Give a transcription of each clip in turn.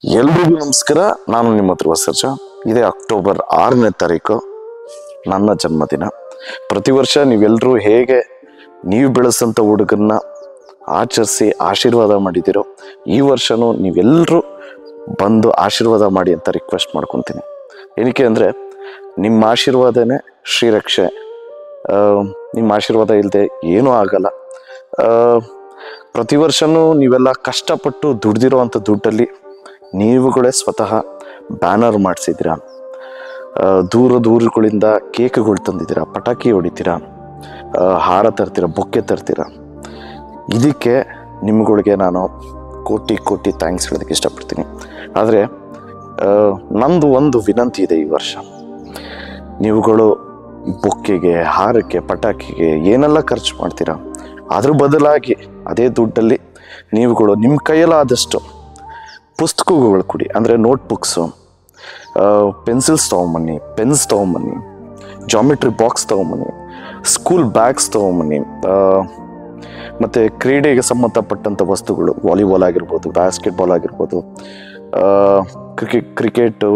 ಎಲ್ರಿಗೂ ನಮಸ್ಕಾರ. ನಾನು ನಿಮ್ಮ ಧ್ರುವ ಸರ್ಜಾ. ಇದೇ ಅಕ್ಟೋಬರ್ 6ನೇ ತಾರೀಕು ನನ್ನ ಜನ್ಮದಿನ. ಪ್ರತಿ ವರ್ಷ ನೀವೆಲ್ಲರೂ ಹೇಗೆ ನೀವು ಬೆಳೆಸಂಥ ಹುಡುಗನ್ನ ಆಚರಿಸಿ ಆಶೀರ್ವಾದ ಮಾಡಿದ್ದೀರೋ, ಈ ವರ್ಷನೂ ನೀವೆಲ್ಲರೂ ಬಂದು ಆಶೀರ್ವಾದ ಮಾಡಿ ಅಂತ ರಿಕ್ವೆಸ್ಟ್ ಮಾಡ್ಕೊತೀನಿ. ಏನಕ್ಕೆ ಅಂದರೆ ನಿಮ್ಮ ಆಶೀರ್ವಾದನೇ ಶ್ರೀರಕ್ಷೆ. ನಿಮ್ಮ ಆಶೀರ್ವಾದ ಇಲ್ಲದೆ ಏನೂ ಆಗಲ್ಲ. ಪ್ರತಿ ವರ್ಷವೂ ನೀವೆಲ್ಲ ಕಷ್ಟಪಟ್ಟು ದುಡ್ದಿರೋ ಅಂಥ ದುಡ್ಡಲ್ಲಿ ನೀವುಗಳೇ ಸ್ವತಃ ಬ್ಯಾನರ್ ಮಾಡಿಸಿದ್ದೀರಾ, ದೂರಗಳಿಂದ ಕೇಕ್ಗಳು ತಂದಿದ್ದೀರಾ, ಪಟಾಕಿ ಹೊಡಿತೀರಾ, ಹಾರ ತರ್ತೀರಾ, ಬೊಕ್ಕೆ ತರ್ತೀರಾ. ಇದಕ್ಕೆ ನಿಮ್ಗಳಿಗೆ ನಾನು ಕೋಟಿ ಕೋಟಿ ಥ್ಯಾಂಕ್ಸ್ ಹೇಳೋದಕ್ಕೆ ಇಷ್ಟಪಡ್ತೀನಿ. ಆದರೆ ನಂದು ಒಂದು ವಿನಂತಿ ಇದೆ. ಈ ವರ್ಷ ನೀವುಗಳು ಬೊಕ್ಕೆಗೆ, ಹಾರಕ್ಕೆ, ಪಟಾಕಿಗೆ ಏನೆಲ್ಲ ಖರ್ಚು ಮಾಡ್ತೀರಾ, ಅದ್ರ ಬದಲಾಗಿ ಅದೇ ದುಡ್ಡಲ್ಲಿ ನೀವುಗಳು ನಿಮ್ಮ ಕೈಯಲ್ಲಾದಷ್ಟು ಪುಸ್ತಕಗಳು ಕೊಡಿ. ಅಂದರೆ ನೋಟ್ಬುಕ್ಸು, ಪೆನ್ಸಿಲ್ಸ್ ತೊಗೊಂಬನ್ನಿ, ಪೆನ್ಸ್ ತೊಗೊಂಬನ್ನಿ, ಜಾಮಿಟ್ರಿ ಬಾಕ್ಸ್ ತೊಗೊಂಬನ್ನಿ, ಸ್ಕೂಲ್ ಬ್ಯಾಗ್ಸ್ ತೊಗೊಂಬನ್ನಿ, ಮತ್ತು ಕ್ರೀಡೆಗೆ ಸಂಬಂಧಪಟ್ಟಂಥ ವಸ್ತುಗಳು, ವಾಲಿಬಾಲ್ ಆಗಿರ್ಬೋದು, ಬಾಸ್ಕೆಟ್ಬಾಲ್ ಆಗಿರ್ಬೋದು, ಕ್ರಿಕೆಟು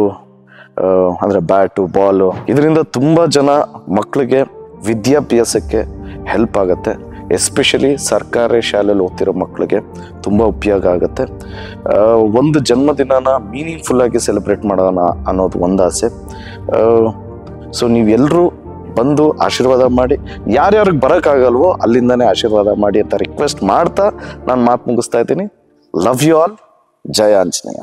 ಅಂದರೆ ಬ್ಯಾಟು, ಬಾಲು. ಇದರಿಂದ ತುಂಬ ಜನ ಮಕ್ಕಳಿಗೆ ವಿದ್ಯಾಭ್ಯಾಸಕ್ಕೆ ಹೆಲ್ಪ್ ಆಗುತ್ತೆ. ಎಸ್ಪೆಷಲಿ ಸರ್ಕಾರಿ ಶಾಲೆಯಲ್ಲಿ ಓದ್ತಿರೋ ಮಕ್ಕಳಿಗೆ ತುಂಬ ಉಪಯೋಗ ಆಗುತ್ತೆ. ಒಂದು ಜನ್ಮದಿನನ ಮೀನಿಂಗ್ಫುಲ್ಲಾಗಿ ಸೆಲೆಬ್ರೇಟ್ ಮಾಡೋಣ ಅನ್ನೋದು ಒಂದು ಆಸೆ. ಸೊ ನೀವೆಲ್ಲರೂ ಬಂದು ಆಶೀರ್ವಾದ ಮಾಡಿ, ಯಾರ್ಯಾರಿಗೆ ಬರೋಕ್ಕಾಗಲ್ವೋ ಅಲ್ಲಿಂದನೇ ಆಶೀರ್ವಾದ ಮಾಡಿ ಅಂತ ರಿಕ್ವೆಸ್ಟ್ ಮಾಡ್ತಾ ನಾನು ಮಾತು ಮುಗಿಸ್ತಾ ಇದ್ದೀನಿ. Love you all. ಜಯ ಆಂಜನೇಯ.